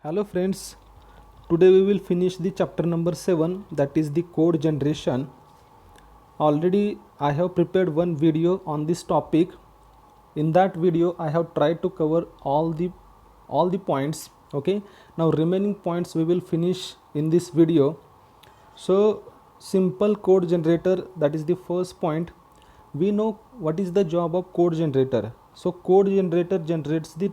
Hello friends, today we will finish the chapter number 7, that is the code generation. Already I have prepared one video on this topic. In that video I have tried to cover all the points. Okay, now remaining points we will finish in this video. So simple code generator, that is the first point. We know what is the job of code generator. So code generator generates the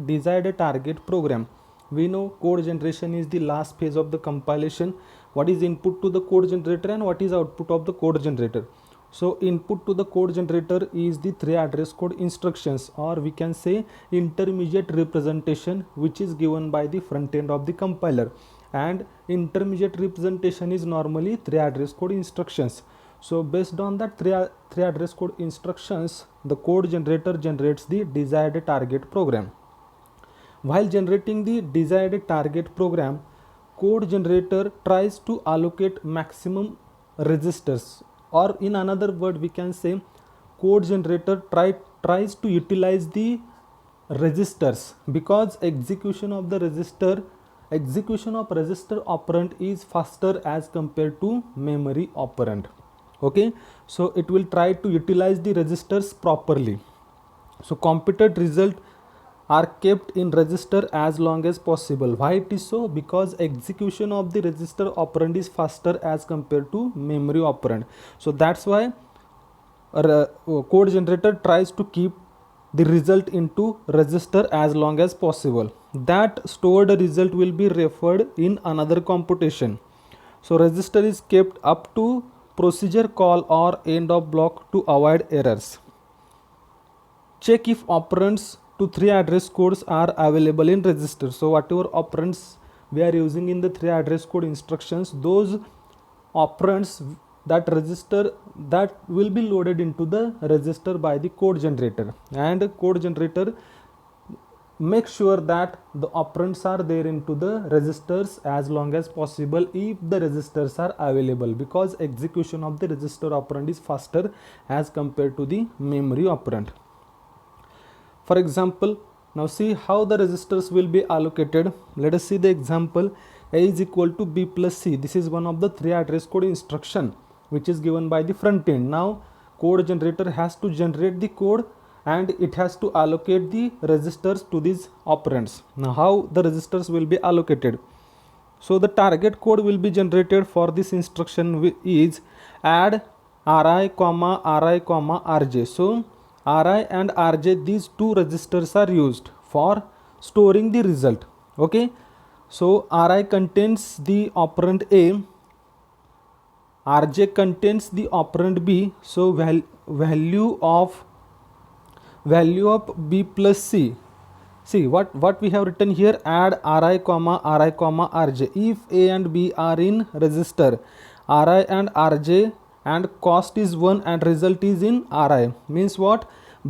desired target program. We know code generation is the last phase of the compilation. What is input to the code generator and what is output of the code generator? So input to the code generator is the 3 address code instructions, or we can say intermediate representation, which is given by the front end of the compiler, and intermediate representation is normally 3 address code instructions. So based on that three address code instructions, the code generator generates the desired target program. While generating the desired target program, code generator tries to allocate maximum registers, or in another word we can say code generator tries to utilize the registers, because execution of register operand is faster as compared to memory operand. Okay, so it will try to utilize the registers properly. So computed result are kept in register as long as possible. Why it is so? Because execution of the register operand is faster as compared to memory operand. So that's why code generator tries to keep the result into register as long as possible. That stored result will be referred in another computation. So register is kept up to procedure call or end of block to avoid errors. Check if operands to 3 address codes are available in register. So whatever operands we are using in the 3 address code instructions, those operands that register that will be loaded into the register by the code generator, and code generator make sure that the operands are there into the registers as long as possible if the registers are available, because execution of the register operand is faster as compared to the memory operand. For example, now see how the registers will be allocated. Let us see the example. A is equal to B plus C. This is one of the 3 address code instruction which is given by the front end. Now code generator has to generate the code and it has to allocate the registers to these operands. Now how the registers will be allocated? So the target code will be generated for this instruction is add ri, rj. So ri and rj, these two registers are used for storing the result. Okay, so ri contains the operand A, rj contains the operand B. So value of B plus C. See what we have written here, add ri, rj. If A and B are in register ri and rj and cost is 1 and result is in ri, means what?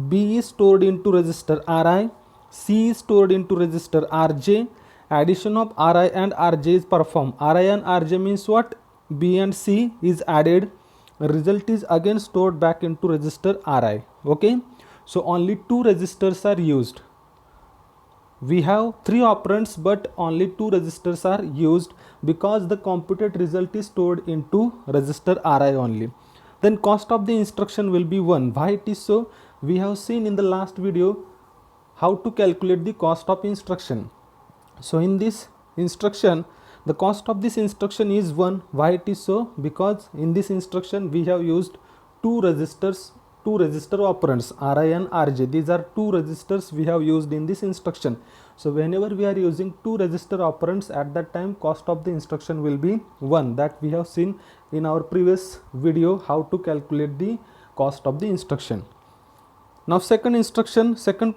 B is stored into register ri, C is stored into register rj. Addition of ri and rj is performed. Ri and rj means what? B and C is added, result is again stored back into register ri. Okay, so only 2 registers are used. We have 3 operands but only 2 registers are used because the computed result is stored into register ri only. Then cost of the instruction will be 1. Why it is so? We have seen in the last video how to calculate the cost of instruction. So in this instruction, the cost of this instruction is 1. Why it is so? Because in this instruction we have used 2 register operands ri and rj. These are 2 registers we have used in this instruction. So whenever we are using 2 register operands, at that time cost of the instruction will be 1. That we have seen in our previous video, how to calculate the cost of the instruction. Now second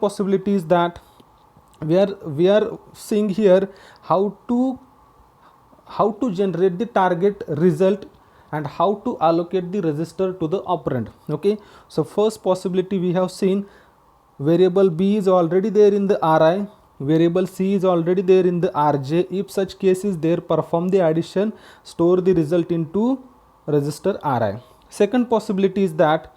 possibility is that we are seeing here how to generate the target result and how to allocate the register to the operand. Okay, so first possibility we have seen, variable B is already there in the ri, variable C is already there in the rj. If such case is there, perform the addition, store the result into register ri. Second possibility is that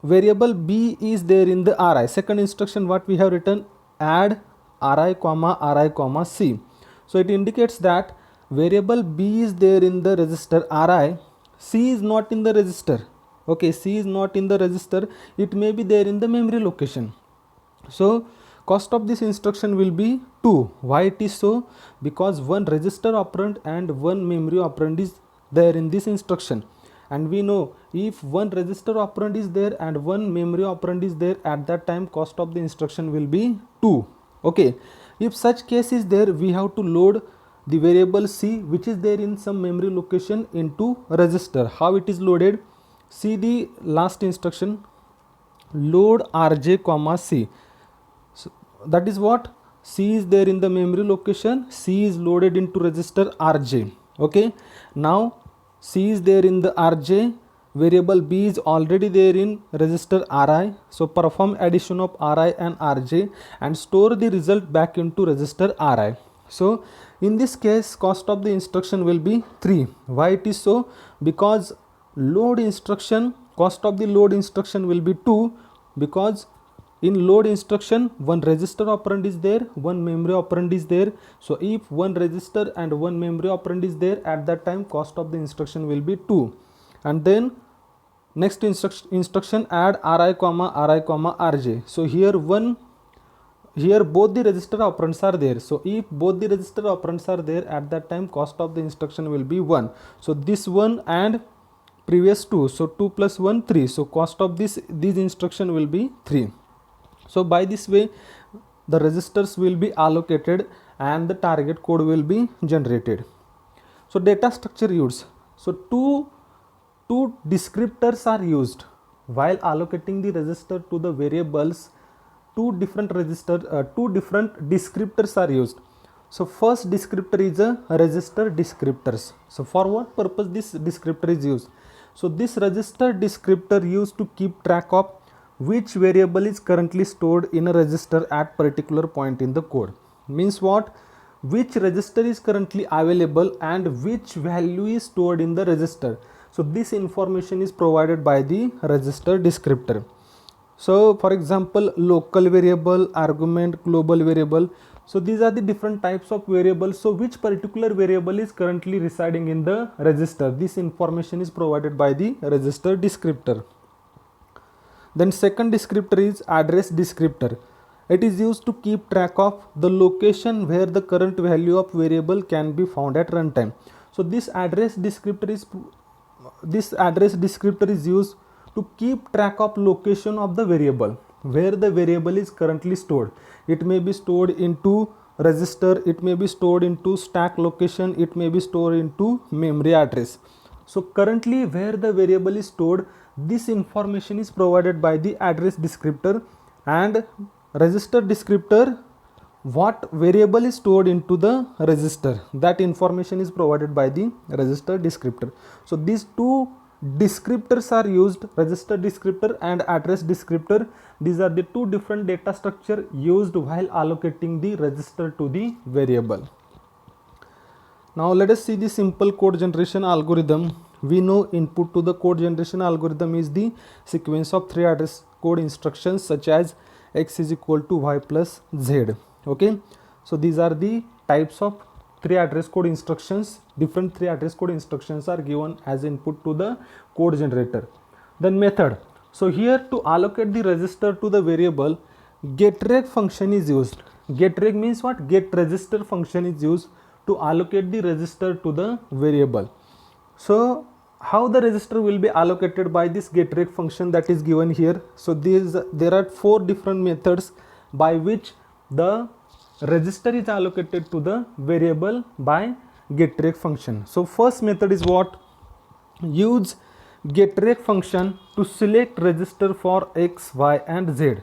variable B is there in the ri. Second instruction what we have written, add ri comma ri comma c. So it indicates that variable b is there in the register ri, c is not in the register. Okay, c is not in the register, it may be there in the memory location. So cost of this instruction will be 2. Why it is so? Because one register operand and one memory operand is there in this instruction, and we know if one register operand is there and one memory operand is there, at that time cost of the instruction will be 2. Okay, if such case is there, we have to load the variable c which is there in some memory location into register. How it is loaded? See the last instruction, load rj comma c. So that is what, c is there in the memory location, c is loaded into register rj. Okay, now c is there in the rj, variable b is already there in register ri, so perform addition of ri and rj and store the result back into register ri. So in this case cost of the instruction will be 3. Why it is so? Because load instruction, cost of the load instruction will be 2, because in load instruction one register operand is there, one memory operand is there. So if one register and one memory operand is there, at that time cost of the instruction will be 2. And then next instruction add ri comma rj. So here both the register operands are there. So if both the register operands are there, at that time cost of the instruction will be 1. So this one and previous 2, so 2 plus 1 3, so cost of these instruction will be 3. So by this way the registers will be allocated and the target code will be generated. So data structure used. So two descriptors are used while allocating the register to the variables. Two different descriptors are used. So first descriptor is a register descriptors. So for what purpose this descriptor is used? So this register descriptor used to keep track of which variable is currently stored in a register at particular point in the code. Means what? Which register is currently available and which value is stored in the register. So this information is provided by the register descriptor. So for example, local variable, argument, global variable. So these are the different types of variables. So which particular variable is currently residing in the register, this information is provided by the register descriptor. Then second descriptor is address descriptor. It is used to keep track of the location where the current value of variable can be found at runtime. So this address descriptor is used to keep track of location of the variable where the variable is currently stored. It may be stored into register, it may be stored into stack location, it may be stored into memory address. So currently where the variable is stored, this information is provided by the address descriptor, and register descriptor, what variable is stored into the register, that information is provided by the register descriptor. So these two descriptors are used, register descriptor and address descriptor. These are the two different data structure used while allocating the register to the variable. Now let us see the simple code generation algorithm. We know input to the code generation algorithm is the sequence of 3 address code instructions such as x is equal to y plus z. Okay, so these are the types of 3 address code instructions. Different 3 address code instructions are given as input to the code generator. Then method. So here to allocate the register to the variable, getReg function is used. GetReg means what? Get register function is used to allocate the register to the variable. So how the register will be allocated by this getReg function that is given here. So there are 4 different methods by which the register is allocated to the variable by getReg function. So first method is what? Use getReg function to select register for x, y and z.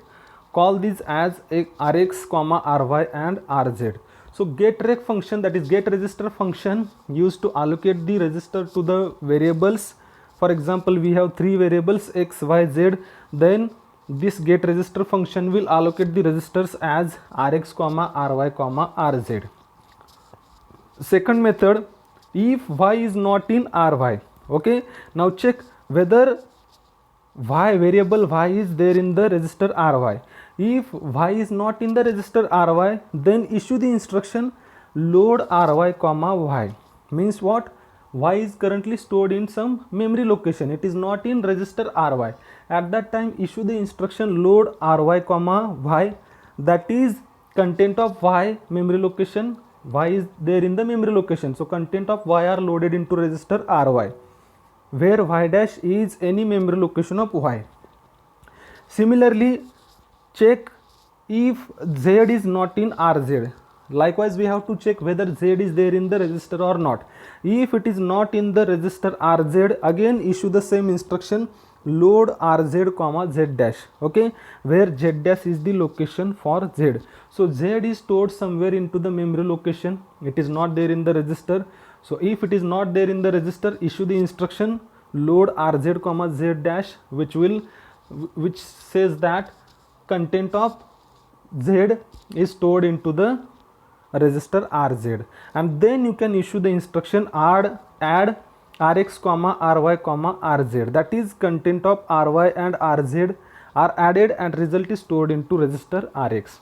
Call these as rx, ry and rz. So getReg function, that is get register function, used to allocate the register to the variables. For example, we have 3 variables x, y, z. Then this get register function will allocate the registers as rx, ry, rz. Second method, if y is not in ry. Okay, now check whether variable y is there in the register ry. If y is not in the register ry, then issue the instruction load ry comma y. Means what? Y is currently stored in some memory location, it is not in register ry. At that time issue the instruction load ry comma y, that is content of y memory location, y is there in the memory location, so content of y are loaded into register ry, where y dash is any memory location of y. Similarly, check if z is not in rz. Likewise, we have to check whether z is there in the register or not. If it is not in the register rz, again issue the same instruction load rz comma z dash, okay, where z dash is the location for z. So z is stored somewhere into the memory location, it is not there in the register. So if it is not there in the register, issue the instruction load rz comma z dash, which says that content of z is stored into the register rz, and then you can issue the instruction add rx comma ry comma rz, that is content of ry and rz are added and result is stored into register rx.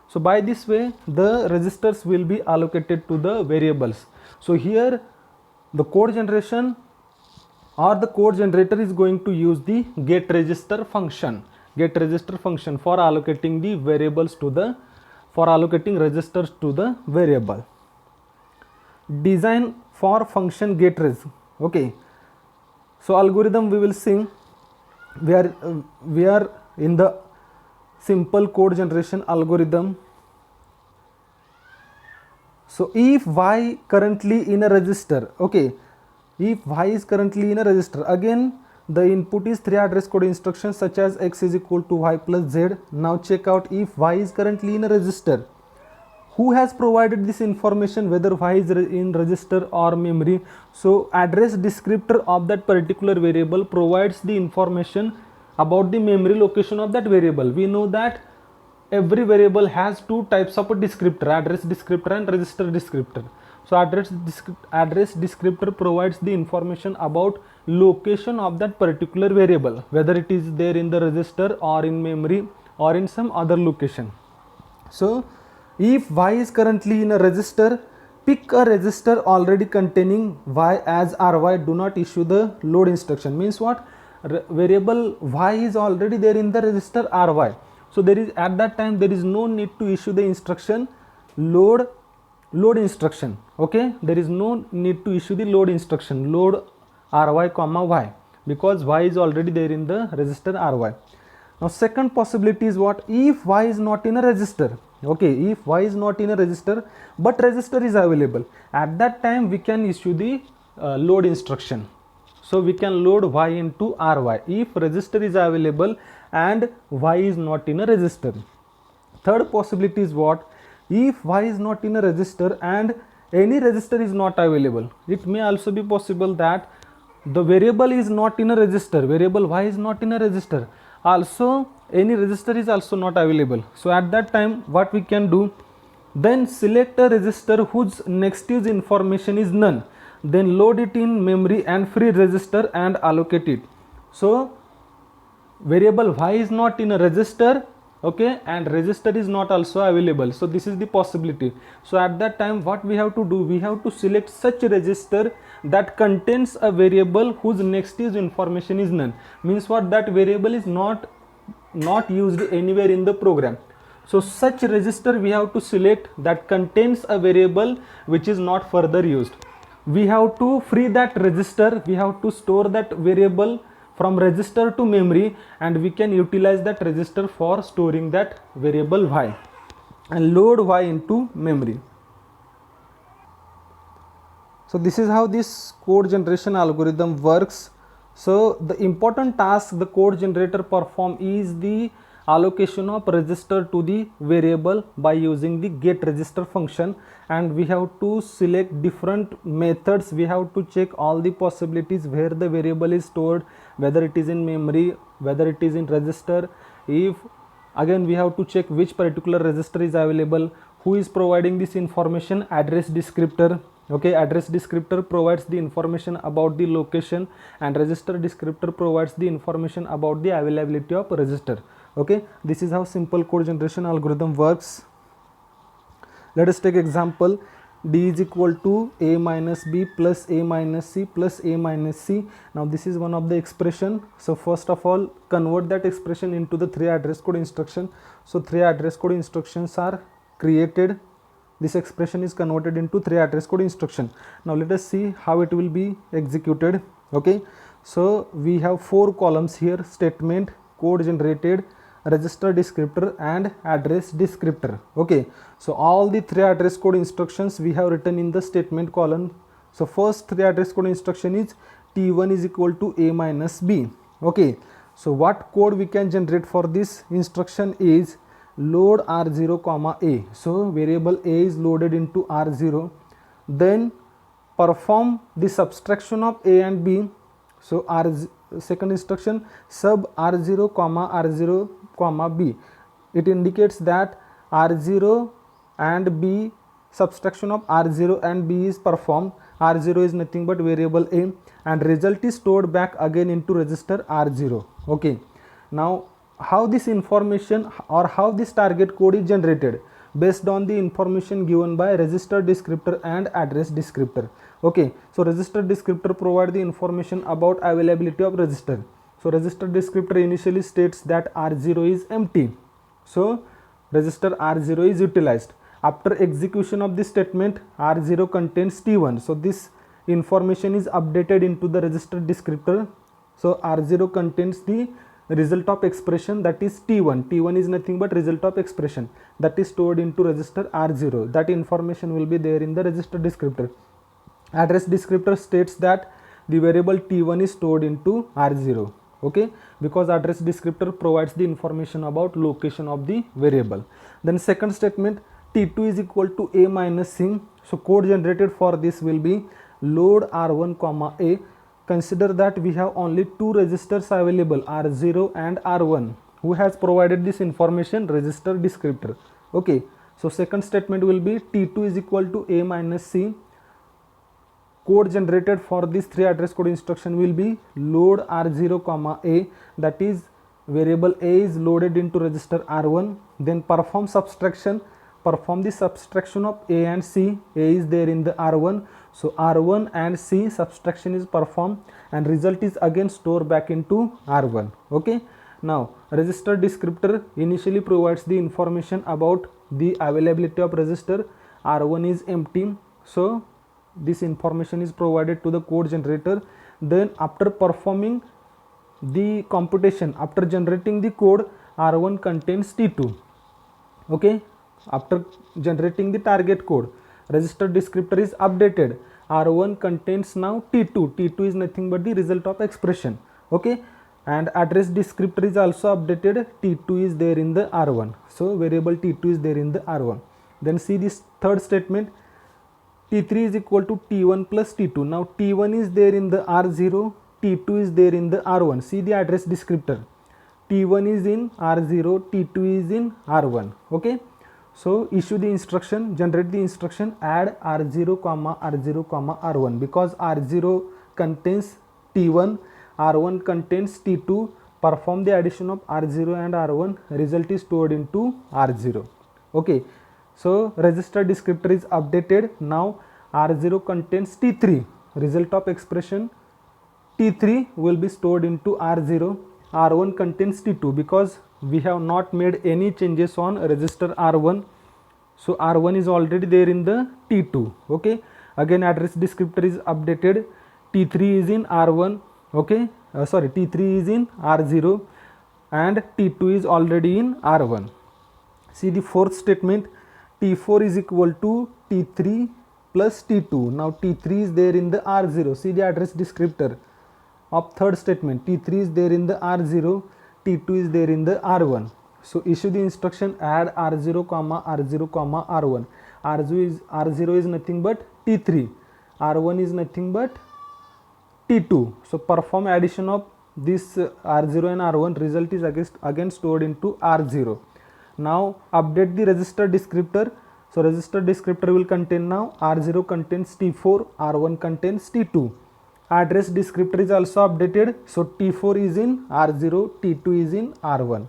So by this way the registers will be allocated to the variables. So here the code generation or the code generator is going to use the get register function for allocating the variables to the, for allocating registers to the variable. Design for function get res. Okay, so algorithm we will see, we are in the simple code generation algorithm. So if y currently in a register, okay, if y is currently in a register, again the input is 3 address code instructions such as x is equal to y plus z. Now check out if y is currently in a register, who has provided this information whether y is in register or memory. So address descriptor of that particular variable provides the information about the memory location of that variable. We know that every variable has two types of a descriptor, address descriptor and register descriptor. So address descriptor provides the information about location of that particular variable, whether it is there in the register or in memory or in some other location. So if y is currently in a register, pick a register already containing y as ry, do not issue the load instruction. Means what? Variable y is already there in the register ry. So there is, at that time there is no need to issue the instruction load instruction, okay, there is no need to issue the load instruction load ry comma y, because y is already there in the register ry. Now second possibility is what? If y is not in a register, okay, if y is not in a register but register is available, at that time we can issue the load instruction. So we can load y into ry if register is available and y is not in a register. Third possibility is what? If y is not in a register and any register is not available, it may also be possible that the variable is not in a register, variable y is not in a register, also any register is also not available. So at that time what we can do, then select a register whose next use information is none, then load it in memory and free register and allocate it. So variable y is not in a register, okay, and register is not also available. So this is the possibility. So at that time what we have to do, we have to select such a register that contains a variable whose next use information is none. Means what? That variable is not used anywhere in the program. So such register we have to select that contains a variable which is not further used. We have to free that register, we have to store that variable from register to memory, and we can utilize that register for storing that variable y and load y into memory. So this is how this code generation algorithm works. So the important task the code generator perform is the allocation of register to the variable by using the get register function, and we have to select different methods. We have to check all the possibilities where the variable is stored, whether it is in memory, whether it is in register. If again we have to check which particular register is available, who is providing this information, address descriptor, okay, address descriptor provides the information about the location and register descriptor provides the information about the availability of register. Okay, this is how simple code generation algorithm works. Let us take example. D is equal to a minus b plus a minus c plus a minus c. Now this is one of the expression. So first of all, convert that expression into the 3 address code instruction. So 3 address code instructions are created. This expression is converted into 3 address code instruction. Now let us see how it will be executed. Okay, so we have 4 columns here: statement, code generated, register descriptor and address descriptor. Okay, so all the 3 address code instructions we have written in the statement column. So first 3 address code instruction is t1 is equal to a minus b. Okay, so what code we can generate for this instruction is load r0 comma a. So variable a is loaded into r0, then perform the subtraction of a and b. So second instruction, sub r0 comma b. It indicates that r0 and b, subtraction of r0 and b is performed. r0 is nothing but variable a, and result is stored back again into register r0. Okay, now how this information or how this target code is generated? Based on the information given by register descriptor and address descriptor. Okay, so register descriptor provide the information about availability of register. So register descriptor initially states that r0 is empty, so register r0 is utilized. After execution of this statement, r0 contains t1, so this information is updated into the register descriptor. So r0 contains the result of expression, that is t1. T1 is nothing but result of expression that is stored into register r0. That information will be there in the register descriptor. Address descriptor states that the variable t1 is stored into r0. Okay, because address descriptor provides the information about location of the variable. Then second statement, t2 is equal to a minus c. So code generated for this will be load r1 comma a. Consider that we have only 2 registers available, r0 and r1. Who has provided this information? Register descriptor. Okay, so second statement will be t2 is equal to a minus c. Code generated for this 3 address code instruction will be load r0 comma a, that is variable a is loaded into register r1, then perform subtraction. Perform the subtraction of a and c. A is there in the r1, so r1 and c subtraction is performed and result is again stored back into r1. Okay, now register descriptor initially provides the information about the availability of register. r1 is empty, so this information is provided to the code generator. Then after performing the computation, after generating the code, r1 contains t2. Okay, after generating the target code, register descriptor is updated. r1 contains now t2. t2 is nothing but the result of expression. Okay, and address descriptor is also updated. t2 is there in the r1, so variable t2 is there in the r1. Then see this third statement, t3 is equal to t1 plus t2. Now t1 is there in the r0, t2 is there in the r1. See the address descriptor, t1 is in r0, t2 is in r1. Okay, so issue the instruction, generate the instruction, add r0 comma r0 comma r1, because r0 contains t1, r1 contains t2. Perform the addition of r0 and r1, result is stored into r0. Okay, so register descriptor is updated. Now r0 contains t3, result of expression t3 will be stored into r0. r1 contains t2, because we have not made any changes on register r1, so r1 is already there in the t2. Okay, again address descriptor is updated. t3 is in r1. Okay, t3 is in r0 and t2 is already in r1. See the fourth statement, t4 is equal to t3 plus t2. Now t3 is there in the r0. See the address descriptor of third statement, t3 is there in the r0, t2 is there in the r1. So issue the instruction, add r0 comma r0 comma r1. r0 is nothing but t3, r1 is nothing but t2. So perform addition of this r0 and r1, result is again stored into r0. Now update the register descriptor. So register descriptor will contain now r0 contains t4, r1 contains t2. Address descriptor is also updated. So t4 is in r0, t2 is in r1.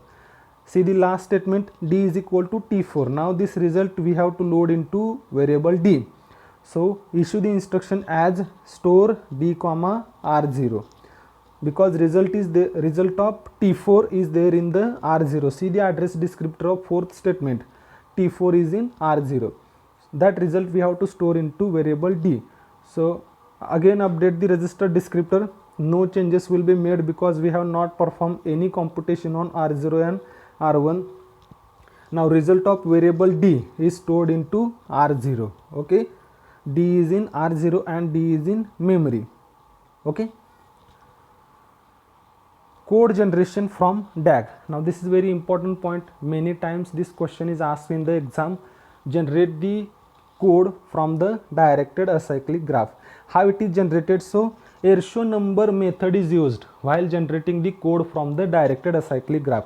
See the last statement, d is equal to t4. Now this result we have to load into variable d. So issue the instruction as store d comma r0, because result of t4 is there in the r0. See the address descriptor of fourth statement, t4 is in r0. That result we have to store into variable d. So again update the register descriptor. No changes will be made because we have not performed any computation on r0 and r1. Now result of variable d is stored into r0. Okay, d is in r0 and d is in memory. Okay, code generation from DAG. Now this is very important point. Many times this question is asked in the exam. Generate the code from the directed acyclic graph. How it is generated? So Ershon number method is used while generating the code from the directed acyclic graph.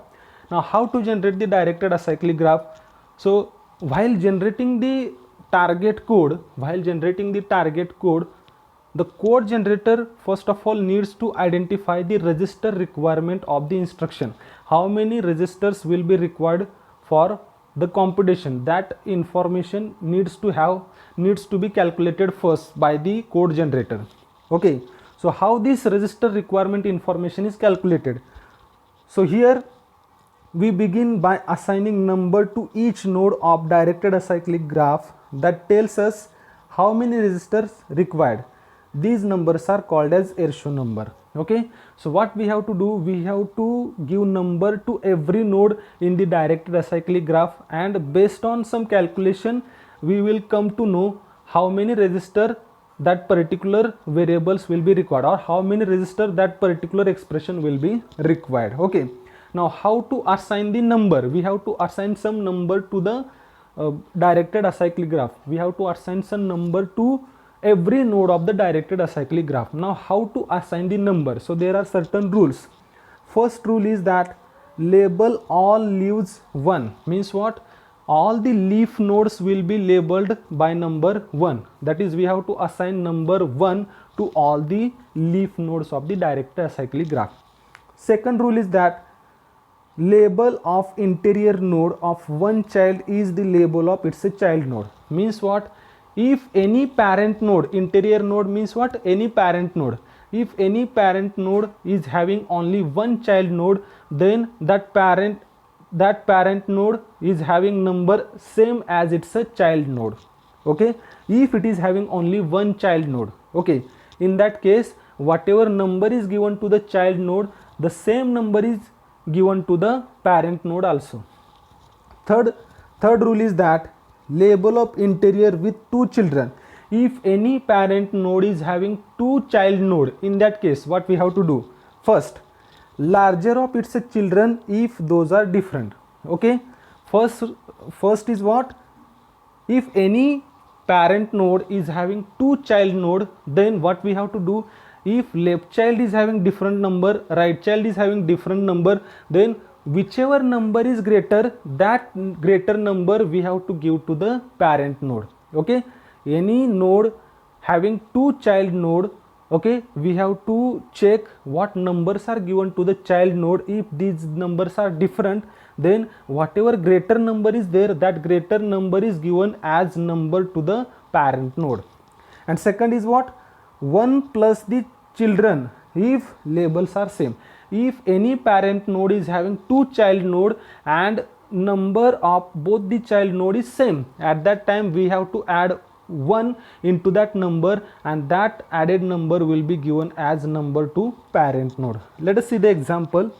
Now how to generate the directed acyclic graph? So while generating the target code, the code generator first of all needs to identify the register requirement of the instruction. How many registers will be required for the computation? That information needs to be calculated first by the code generator. Okay, so how this register requirement information is calculated? So here we begin by assigning number to each node of directed acyclic graph that tells us how many registers required. These numbers are called as Ershon number. Okay, so what we have to do, we have to give number to every node in the directed acyclic graph, and based on some calculation we will come to know how many register that particular variables will be required, or how many register that particular expression will be required. Okay, now how to assign the number? We have to assign some number to the directed acyclic graph. We have to assign some number to every node of the directed acyclic graph. Now how to assign the number? So there are certain rules. First rule is that label all leaves 1. Means what? All the leaf nodes will be labeled by number 1. That is, we have to assign number 1 to all the leaf nodes of the directed acyclic graph. Second rule is that label of interior node of one child is the label of its child node. Means what? If any parent node, interior node means what? Any parent node. If any parent node is having only one child node, then that parent node is having number same as its a child node. Okay, if it is having only one child node, okay, in that case whatever number is given to the child node, the same number is given to the parent node also. Third rule is that label of interior with two children. If any parent node is having two child node, in that case what we have to do? First, larger of its children if those are different. Okay, first is what? If any parent node is having two child node, then what we have to do? If left child is having different number, right child is having different number, then whichever number is greater, that greater number we have to give to the parent node. Okay, any node having two child node, okay, we have to check what numbers are given to the child node. If these numbers are different, then whatever greater number is there, that greater number is given as number to the parent node. And second is what? 1 plus the children if labels are same. If any parent node is having two child node and number of both the child node is same, at that time we have to add 1 into that number, and that added number will be given as number to parent node. Let us see the example.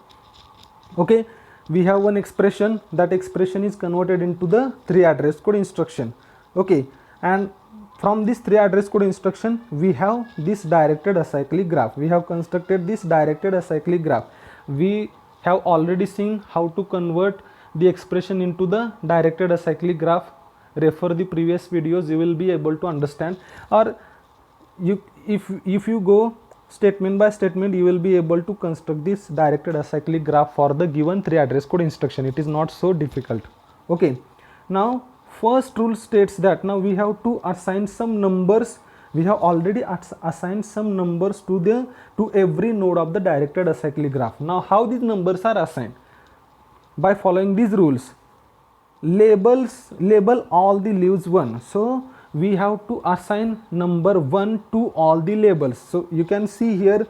Okay, we have one expression. That expression is converted into the 3 address code instruction. Okay, and from this 3 address code instruction we have this directed acyclic graph. We have constructed this directed acyclic graph. We have already seen how to convert the expression into the directed acyclic graph. Refer the previous videos, you will be able to understand, or if you go statement by statement, you will be able to construct this directed acyclic graph for the given 3 address code instruction. It is not so difficult. Okay, now first rule states that now we have to assign some numbers. We have already assigned some numbers to every node of the directed acyclic graph. Now how these numbers are assigned? by following these rules. Label all the leaves 1. So we have to assign number 1 to all the labels. So you can see here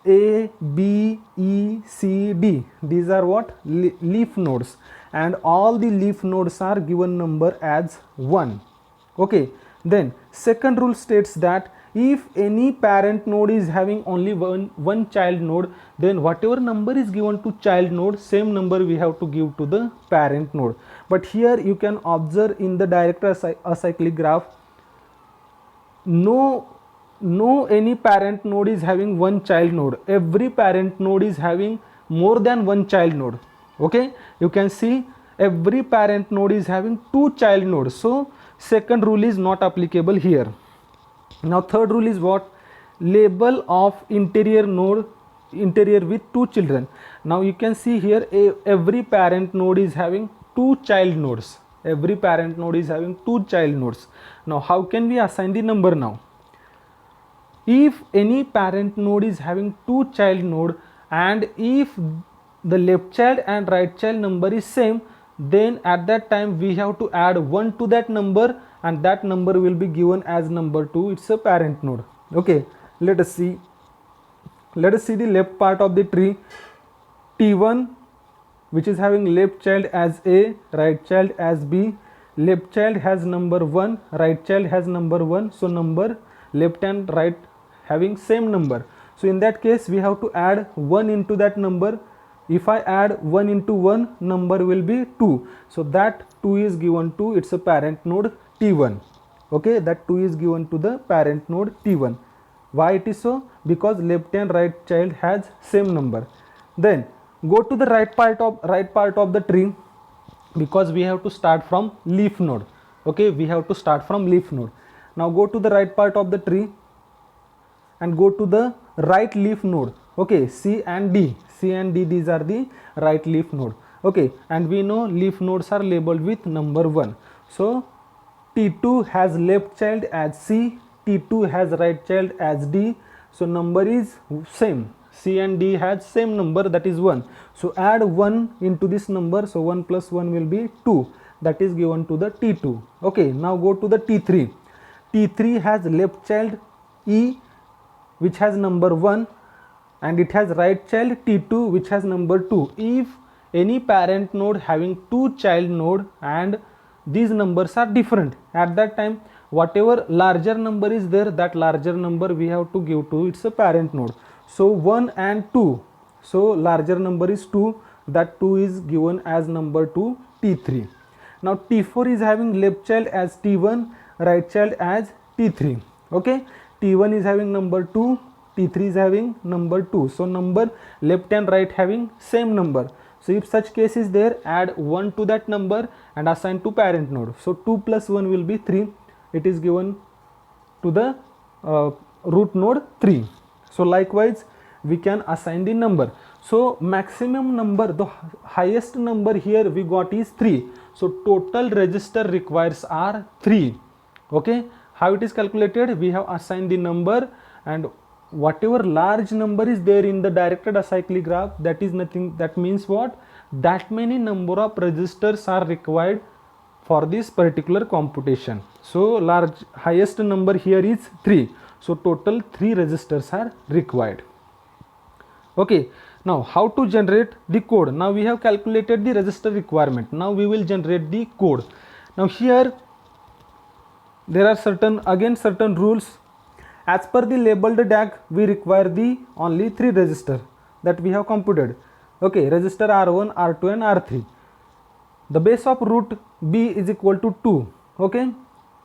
A, B, E, C, D. These are what? Leaf nodes, and all the leaf nodes are given number as 1. Okay, then second rule states that if any parent node is having only one child node, then whatever number is given to child node, same number we have to give to the parent node. But here you can observe in the directed acyclic graph, no any parent node is having one child node. Every parent node is having more than one child node. Okay, you can see every parent node is having two child nodes. So second rule is not applicable here. Now third rule is what? Label of interior with two children. Now you can see here every parent node is having two child nodes. Every parent node is having two child nodes. Now how can we assign the number now? If any parent node is having two child node, and if the left child and right child number is same, then at that time we have to add 1 to that number, and that number will be given as number 2. It's a parent node. Okay, let us see the left part of the tree. T1, which is having left child as A, right child as B. Left child has number 1, right child has number 1. So number left and right having same number. So in that case we have to add 1 into that number. If I add 1 into 1, number will be 2. So that 2 is given to, it's a parent node T1. Okay, that 2 is given to the parent node T1. Why it is so? Because left and right child has same number. Then go to the right part of the tree, because we have to start from leaf node. Okay, we have to start from leaf node. Now go to the right part of the tree and go to the right leaf node. Okay, C and D, these are the right leaf node. Okay, and we know leaf nodes are labeled with number 1. So T2 has left child as C, T2 has right child as D. So number is same. C and D has same number, that is 1. So add 1 into this number. So 1 plus 1 will be 2. That is given to the T2. Okay, now go to the T3. T3 has left child E, which has number 1, and it has right child T2, which has number 2. If any parent node having two child node and these numbers are different, at that time whatever larger number is there, that larger number we have to give to its a parent node. So 1 and 2, so larger number is 2, that 2 is given as number to T3. Now T4 is having left child as T1, right child as T3. Okay, T1 is having number 2, T3 is having number 2. So number left and right having same number. So if such case is there, add 1 to that number and assign to parent node. So 2 plus 1 will be 3. It is given to the root node 3. So likewise we can assign the number. So maximum number, the highest number here we got is 3. So total register requires are 3. Okay, how it is calculated? We have assigned the number, and whatever large number is there in the directed acyclic graph, that is nothing, that means what? That many number of registers are required for this particular computation. So highest number here is 3. So total 3 registers are required. Okay, now how to generate the code? Now we have calculated the register requirement. Now we will generate the code. Now here there are certain rules. As per the labeled DAG, we require the only 3 register that we have computed. Okay, register R1, R2 and R3. The base of root B is equal to 2. Okay,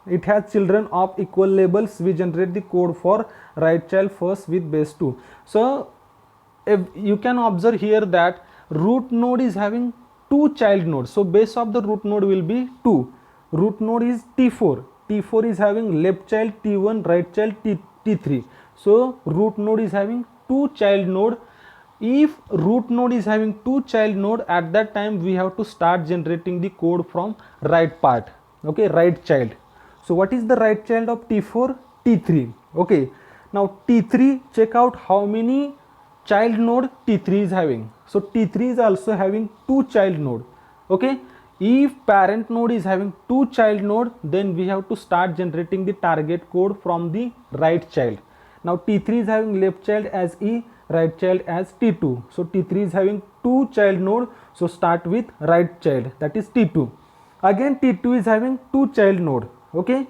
it has children of equal labels. We generate the code for right child first with base 2. So if you can observe here that root node is having 2 child nodes. So base of the root node will be 2. Root node is T4. T4 is having left child T1, right child T3. So root node is having 2 child node. If root node is having 2 child node, at that time we have to start generating the code from right part. Okay, right child. So what is the right child of T4? T3. Okay, now T3, check out how many child node T3 is having. So T3 is also having two child node. Okay, if parent node is having two child node, then we have to start generating the target code from the right child. Now T3 is having left child as E, right child as T2. So T3 is having two child node, so start with right child, that is T2. Again T2 is having two child node. Okay,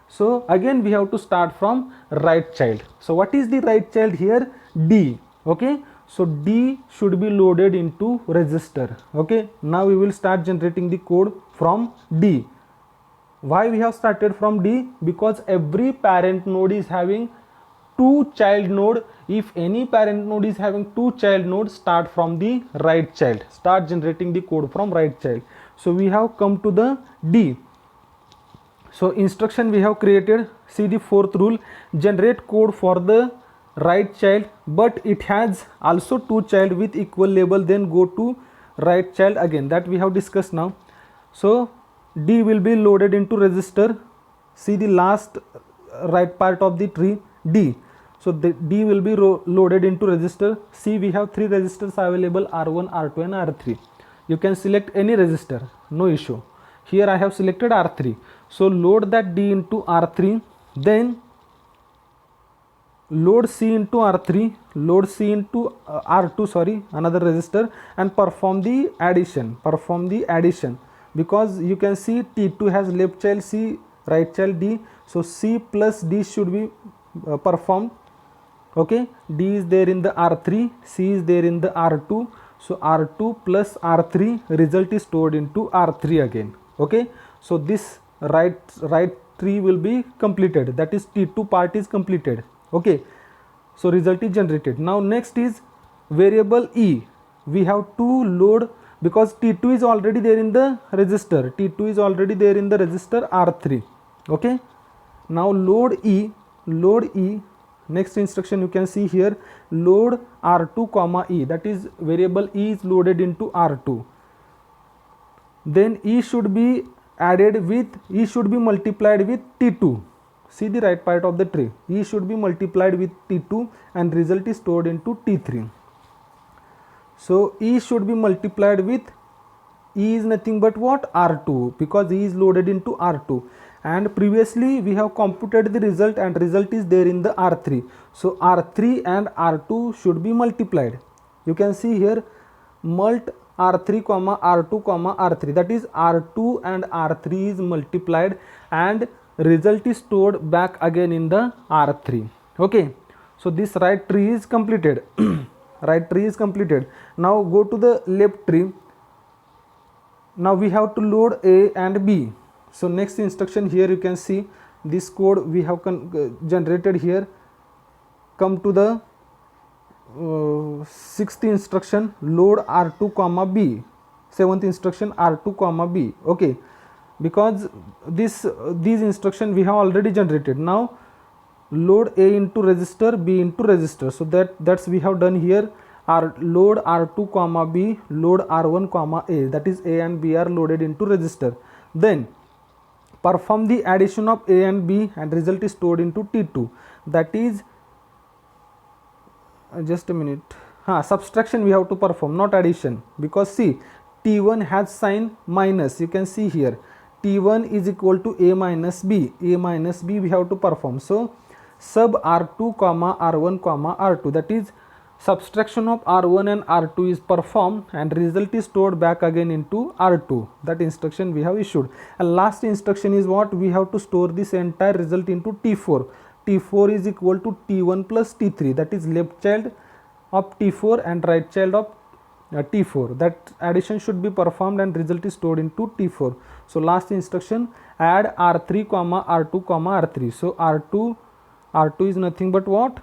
so again we have to start from right child. So what is the right child here? D. Okay, so D should be loaded into register. Okay, now we will start generating the code from D. Why we have started from D? Because every parent node is having two child node. If any parent node is having two child nodes, start from the right child, start generating the code from right child. So we have come to the D. So instruction we have created. See the fourth rule, generate code for the right child, but it has also two child with equal label, then go to right child again, that we have discussed now. So D will be loaded into register. See the last right part of the tree, D. So the D will be loaded into register. See, we have three registers available, R1, R2 and R3. You can select any register, no issue. Here I have selected R3. So load that D into R3, then load C into R3, load C into R2, sorry, another register, and perform the addition, because you can see T2 has left child C, right child D. So C plus D should be performed. Okay, D is there in the R3, C is there in the R2. So R2 plus R3, result is stored into R3 again. Okay, so this right tree will be completed, that is T2 part is completed. Okay, so result is generated. Now next is variable E. We have to load, because T2 is already there in the register, T2 is already there in the register R3. Okay, now load E. Next instruction you can see here, load R2 comma E, that is variable E is loaded into R2. Then E should be added with, E should be multiplied with T2. See the right part of the tree, E should be multiplied with T2 and result is stored into T3. So E should be multiplied with, E is nothing but what? R2, because E is loaded into R2, and previously we have computed the result and result is there in the R3. So R3 and R2 should be multiplied. You can see here mult R3 comma R2 comma R3, that is R2 and R3 is multiplied and result is stored back again in the R3. Okay, so this right tree is completed. Right tree is completed. Now go to the left tree. Now we have to load A and B. So next instruction, here you can see this code we have generated here. Come to the sixth instruction, load R2 comma B. Seventh instruction, R2 comma B. Okay, because these instruction we have already generated. Now load A into register, B into register. So that's we have done here. Load R2 comma B, load R1 comma A, that is A and B are loaded into register. Then perform the addition of A and B and result is stored into T2, that is just a minute, subtraction we have to perform, not addition, because see T1 has sign minus, you can see here T1 is equal to A minus B, A minus B we have to perform. So sub R2 comma R1 comma R2, that is subtraction of R1 and R2 is performed and result is stored back again into R2. That instruction we have issued. And last instruction is what? We have to store this entire result into T4. T4 is equal to T1 plus T3, that is left child of T4 and right child of T4. That addition should be performed and result is stored into T4. So last instruction, add R3 comma R2 comma R3. So R2 is nothing but what?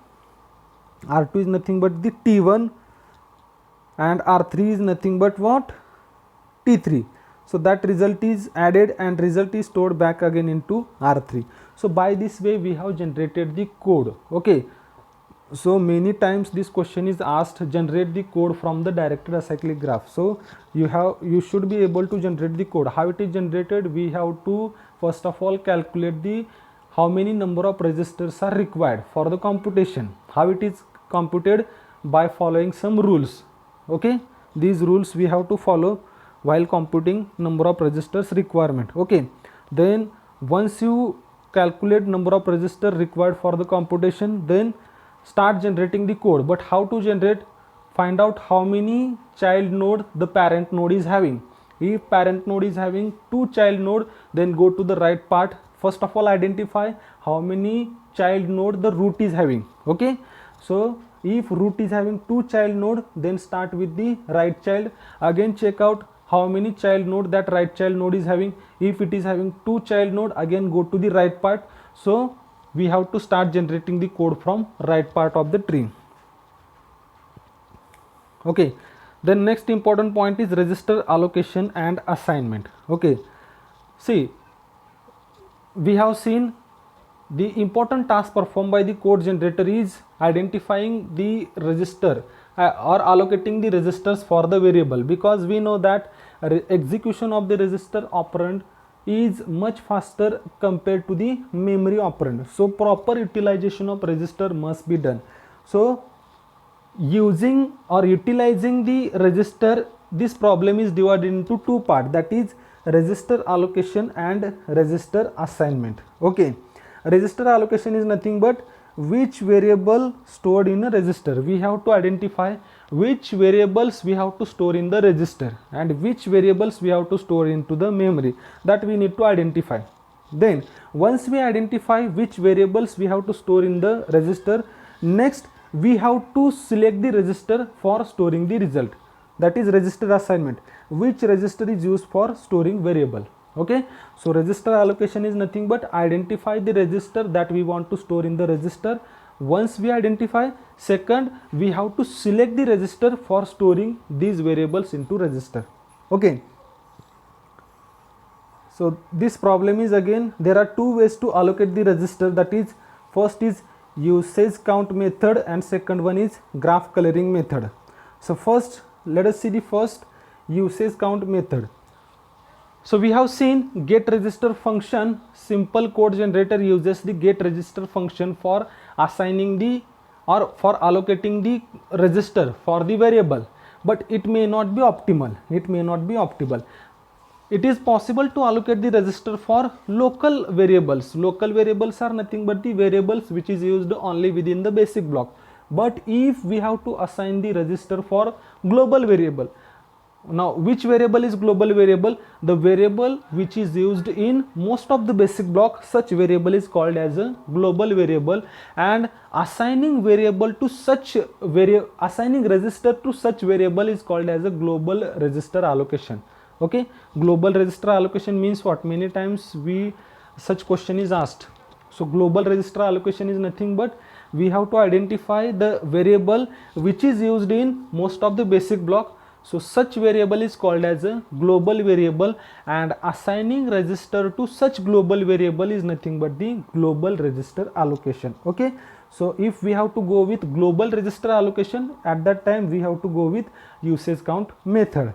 R2 is nothing but the T1 and R3 is nothing but what? T3. So that result is added and result is stored back again into R3. So by this way we have generated the code. Okay, so many times this question is asked, generate the code from the directed acyclic graph. So you should be able to generate the code. How it is generated? We have to first of all calculate the how many number of registers are required for the computation. How it is computed? by following some rules. Okay, these rules we have to follow while computing number of registers requirement. Okay, then once you calculate number of register required for the computation, then start generating the code. But how to generate? Find out how many child node the parent node is having. If parent node is having 2 child node, then go to the right part. First of all, identify how many child node the root is having. Okay, so if root is having 2 child node, then start with the right child. Again check out how many child node that right child node is having. If it is having 2 child node, again go to the right part. So we have to start generating the code from right part of the tree. Okay, the next important point is register allocation and assignment. Okay, see, we have seen the important task performed by the code generator is identifying the register or allocating the registers for the variable, because we know that execution of the register operand is much faster compared to the memory operand. So proper utilization of register must be done. So using or utilizing the register, this problem is divided into 2 parts, that is register allocation and register assignment. Okay, register allocation is nothing but which variable stored in a register. We have to identify which variables we have to store in the register and which variables we have to store into the memory, that we need to identify. Then once we identify which variables we have to store in the register, next we have to select the register for storing the result, that is register assignment, which register is used for storing variable. Okay, so register allocation is nothing but identify the register that we want to store in the register. Once we identify, second we have to select the register for storing these variables into register. Okay, so this problem is, again there are 2 ways to allocate the register, that is first is usage count method and second one is graph coloring method. So first let us see the first usage count method. So we have seen get register function. Simple code generator uses the get register function for assigning the or for allocating the register for the variable, but it may not be optimal. It is possible to allocate the register for local variables. Local variables are nothing but the variables which is used only within the basic block. But if we have to assign the register for global variable, now which variable is global variable? The variable which is used in most of the basic block, such variable is called as a global variable, and assigning variable to such assigning register to such variable is called as a global register allocation. Okay, global register allocation means what? Many times such question is asked. So global register allocation is nothing but we have to identify the variable which is used in most of the basic block. So such variable is called as a global variable, and assigning register to such global variable is nothing but the global register allocation. Okay, so if we have to go with global register allocation, at that time we have to go with usage count method.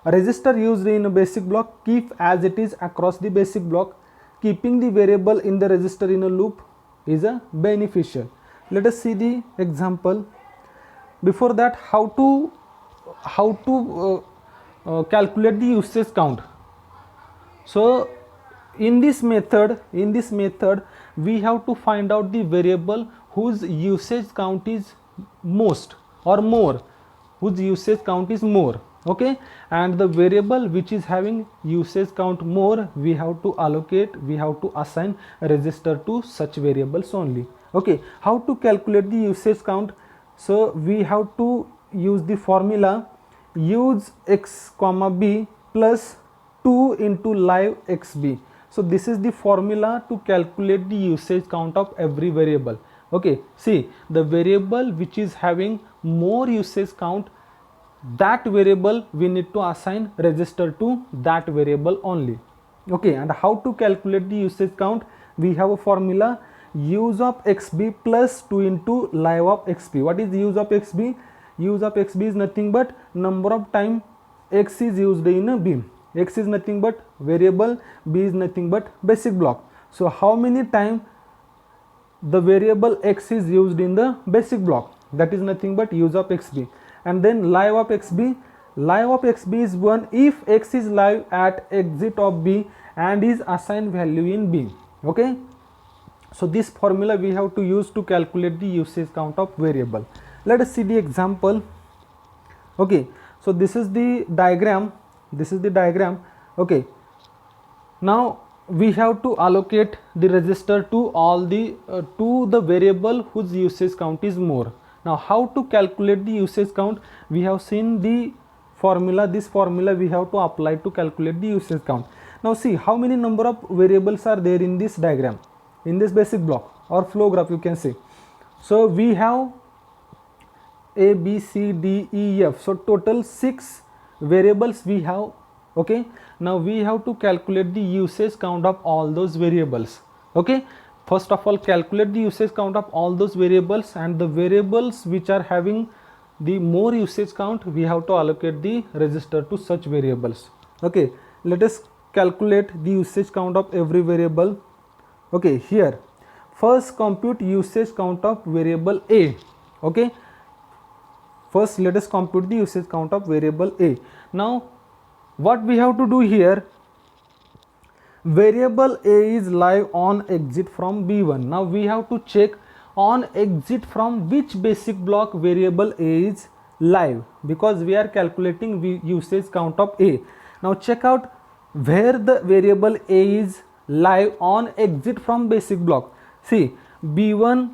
A register used in a basic block keep as it is across the basic block. Keeping the variable in the register in a loop is a beneficial. Let us see the example. Before that, how to calculate the usage count. So in this method we have to find out the variable whose usage count is most or more, whose usage count is more. Okay, and the variable which is having usage count more, we have to allocate, we have to assign a register to such variables only. Okay, how to calculate the usage count? So we have to use the formula use x comma b plus 2 into live xb. So this is the formula to calculate the usage count of every variable. Okay, see, the variable which is having more usage count, that variable we need to assign register to that variable only. Okay, and how to calculate the usage count? We have a formula use of xb plus 2 into live of xb. What is use of xb? Use of xb is nothing but number of time x is used in a b. X is nothing but variable, b is nothing but basic block. So how many time the variable x is used in the basic block? that is nothing but use of xb. And then live of xb, live of xb is 1 if x is live at exit of b and is assigned value in b. Okay, so this formula we have to use to calculate the usage count of variable. Let us see the example. Okay, so this is the diagram, this is the diagram. Okay, now we have to allocate the register to all the to the variable whose usage count is more. Now how to calculate the usage count? We have seen the formula, this formula we have to apply to calculate the usage count. Now see how many number of variables are there in this diagram, in this basic block or flow graph you can say. So we have a, b, c, d, e, f, so total 6 variables we have. Okay, now we have to calculate the usage count of all those variables. Okay, first of all calculate the usage count of all those variables, and the variables which are having the more usage count we have to allocate the register to such variables. Okay, let us calculate the usage count of every variable. Okay, here first compute usage count of variable a. Okay, first let us compute the usage count of variable a. Now what we have to do here, variable a is live on exit from b1. Now we have to check on exit from which basic block variable a is live, because we are calculating usage count of a. Now check out where the variable a is live on exit from basic block. See, b1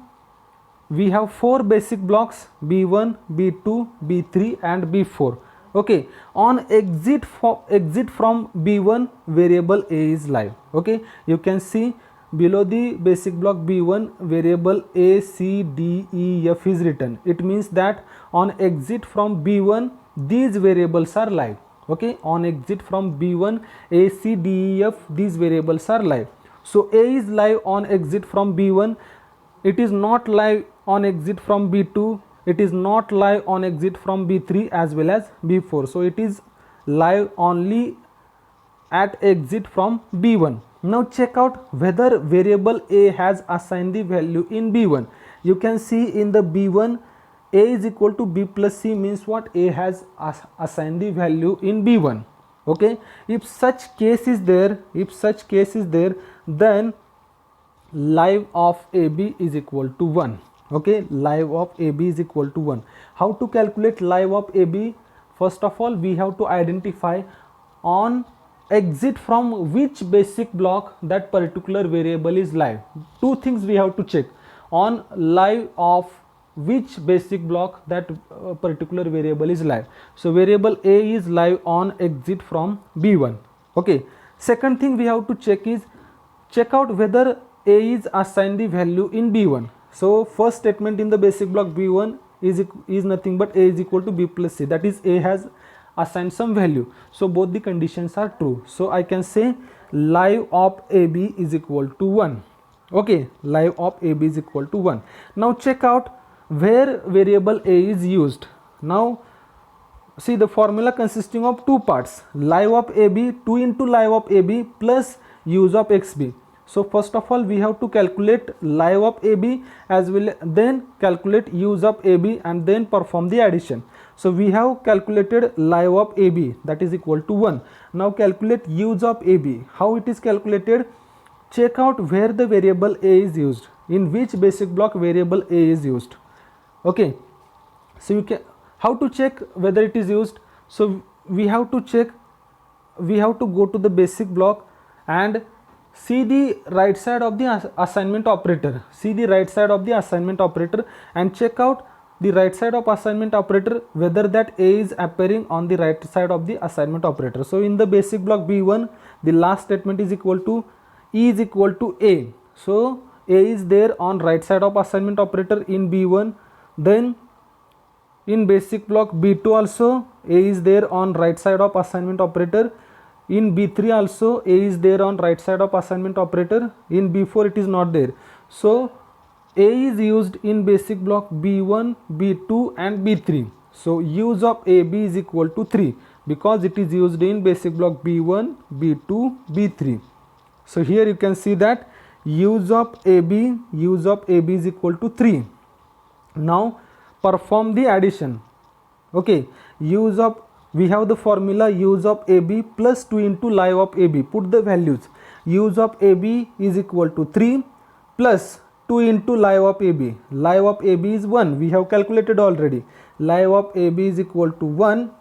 we have 4 basic blocks, b1, b2, b3 and b4. Okay, on exit from b1 variable a is live. Okay, you can see below the basic block b1 variable a, c, d, e, f is written. It means that on exit from b1 these variables are live. Okay, on exit from b1 a, c, d, e, f these variables are live. So a is live on exit from b1, it is not live on exit from b2, it is not live on exit from b3 as well as b4. So it is live only at exit from b1. Now check out whether variable a has assigned the value in b1. You can see in the b1 a is equal to b plus c means what? A has assigned the value in b1. Okay, if such case is there, then live of ab is equal to 1. Okay, live of ab is equal to 1. How to calculate live of ab? First of all we have to identify on exit from which basic block that particular variable is live. Two things we have to check: on live of which basic block that particular variable is live. So variable a is live on exit from b1. Okay, second thing we have to check is check out whether a is assigned the value in b1. So first statement in the basic block b1 is nothing but a is equal to b plus c, that is a has assigned some value. So both the conditions are true. So I can say live of ab is equal to 1. Okay, live of ab is equal to 1. Now check out where variable a is used. Now see the formula consisting of two parts: live of ab, 2 into live of ab plus use of xb. So first of all we have to calculate live of ab as well, then calculate use of ab and then perform the addition. So we have calculated live of ab, that is equal to 1. Now calculate use of ab. How it is calculated? Check out where the variable a is used, in which basic block variable a is used. Okay, so you can, how to check whether it is used? So we have to check, we have to go to the basic block and see the right side of the assignment operator, see the right side of the assignment operator and check out the right side of assignment operator whether that a is appearing on the right side of the assignment operator. So in the basic block b1 the last statement is equal to e is equal to a. So a is there on right side of assignment operator in b1. Then in basic block b2 also a is there on right side of assignment operator. In b3 also a is there on right side of assignment operator. In b4 it is not there. So a is used in basic block b1, b2 and b3. So use of ab is equal to 3 because it is used in basic block b1, b2, b3. So here you can see that use of ab is equal to 3. Now perform the addition. Okay, use of, we have the formula use of AB plus 2 into live of AB. Put the values. Use of AB is equal to 3 plus 2 into live of AB. Live of AB is 1. We have calculated already. Live of AB is equal to 1.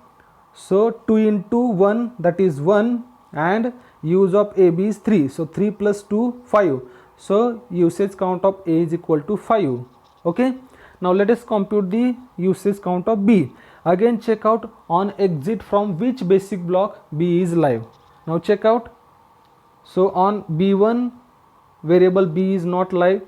So 2 into 1, that is 1, and use of AB is 3. So 3 plus 2, 5. So usage count of A is equal to 5. Okay. Now let us compute the usage count of B. Again check out on exit from which basic block B is live. Now check out. So on B1 variable B is not live.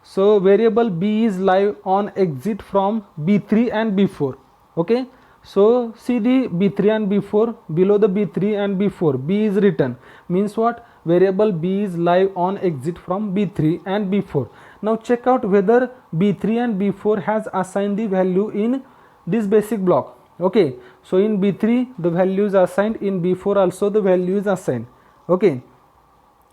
So variable B is live on exit from B3 and B4. Okay. So see the B3 and B4, below the B3 and B4 B is written, means what? Variable B is live on exit from B3 and B4. Now check out whether B3 and B4 has assigned the value in this basic block. Okay, so in B3 the value is assigned, in B4 also the value is assigned. Okay,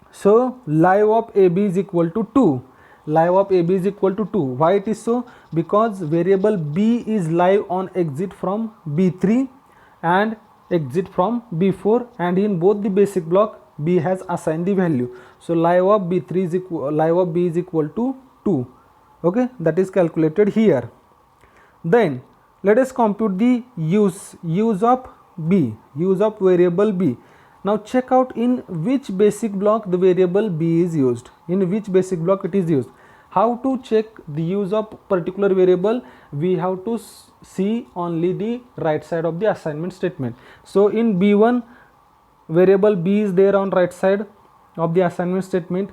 so live of AB is equal to 2. Live of AB is equal to 2. Why it is so? Because variable B is live on exit from B3 and exit from B4, and in both the basic block B has assigned the value. So live of B3 is equal, live of B is equal to 2. Okay, that is calculated here. Then let us compute the use of B, use of variable B. Now check out in which basic block the variable B is used, in which basic block it is used. How to check the use of particular variable? We have to see only the right side of the assignment statement. So in B1 variable B is there on right side of the assignment statement.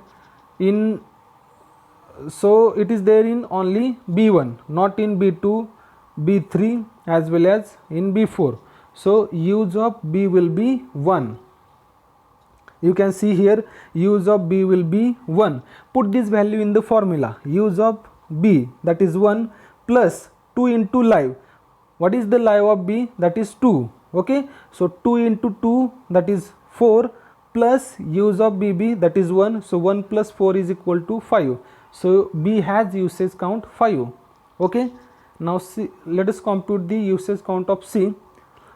So it is there in only B1, not in B2, B3 as well as in B4. So use of B will be 1. You can see here use of B will be 1. Put this value in the formula. Use of B, that is 1, plus 2 into live. What is the live of B? That is 2. Okay, so 2 into 2, that is 4, plus use of BB, that is 1. So 1 plus 4 is equal to 5. So B has usage count 5. Okay, now see, let us compute the usage count of C.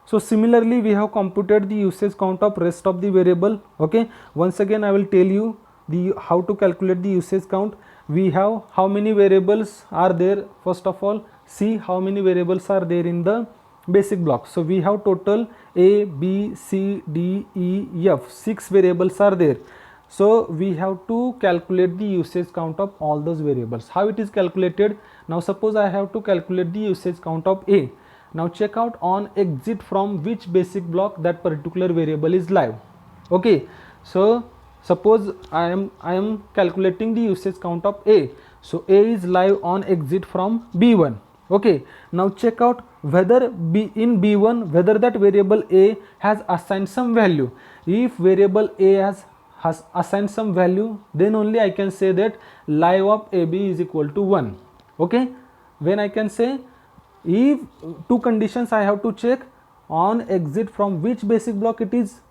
So similarly we have computed the usage count of rest of the variable. Okay, once again I will tell you the how to calculate the usage count. We have how many variables are there. First of all, see how many variables are there in the basic block. So we have total A, B, C, D, E, F, 6 variables are there. So we have to calculate the usage count of all those variables. How it is calculated? Now suppose I have to calculate the usage count of A. Now check out on exit from which basic block that particular variable is live. Okay, so suppose I am calculating the usage count of A. So A is live on exit from B1. Okay, now check out whether in B1 whether that variable A has assigned some value. If variable A has assigned some value, then only I can say that live of AB is equal to 1. Okay, when I can say, if two conditions I have to check, on exit from which basic block it is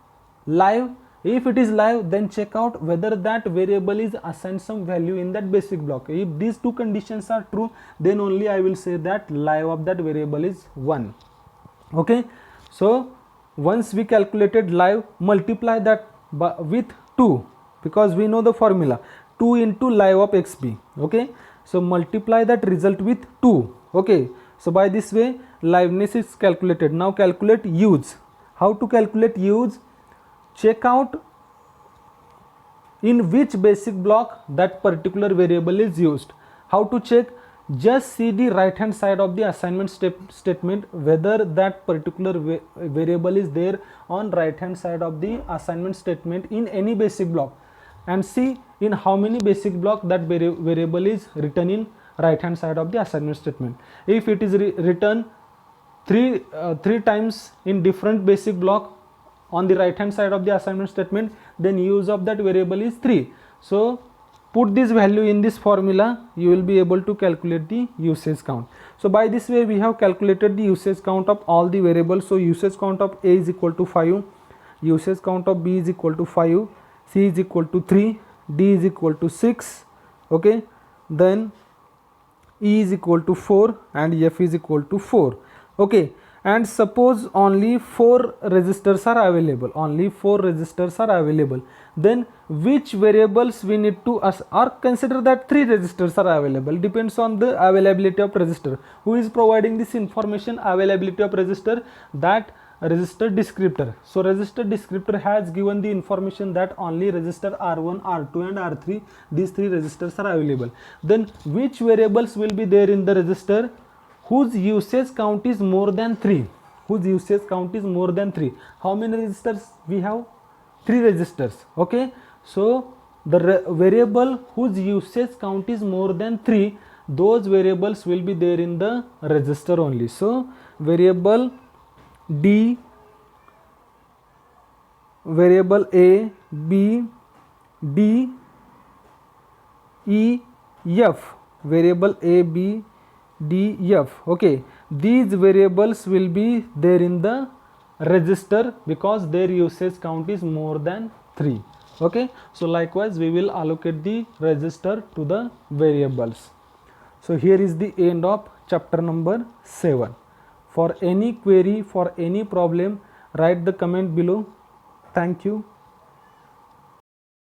live. If it is live, then check out whether that variable is assigned some value in that basic block. If these two conditions are true, then only I will say that live of that variable is 1. Okay, so once we calculated live, multiply that with 2, because we know the formula 2 into live of XB. Okay, so multiply that result with 2. Okay, so by this way liveness is calculated. Now calculate use. How to calculate use? Check out in which basic block that particular variable is used. How to check? Just see the right hand side of the assignment statement whether that particular variable is there on right hand side of the assignment statement in any basic block, and see in how many basic block that variable is written in right hand side of the assignment statement. If it is written three times in different basic block on the right hand side of the assignment statement, then use of that variable is 3. So put this value in this formula, you will be able to calculate the usage count. So by this way we have calculated the usage count of all the variables. So usage count of A is equal to 5, usage count of B is equal to 5, C is equal to 3, D is equal to 6. Okay, then E is equal to 4 and F is equal to 4. Okay, and suppose only 4 resistors are available, then which variables we need to or consider that 3 resistors are available, depends on the availability of resistor. Who is providing this information? Availability of resistor, that resistor descriptor. So resistor descriptor has given the information that only resistor R1, R2 and R3, these 3 resistors are available. Then which variables will be there in the resistor whose usage count is more than 3? Whose usage count is more than 3? How many resistors we have? 3 resistors. Okay, so the variable whose usage count is more than 3, those variables will be there in the resistor only. So variable D, variable A, B, D, E, F, variable A, B, D, F. Okay, these variables will be there in the resistor because their usage count is more than 3. Okay, so likewise we will allocate the resistor to the variables. So here is the end of chapter number 7. For any query, for any problem, write the comment below. Thank you.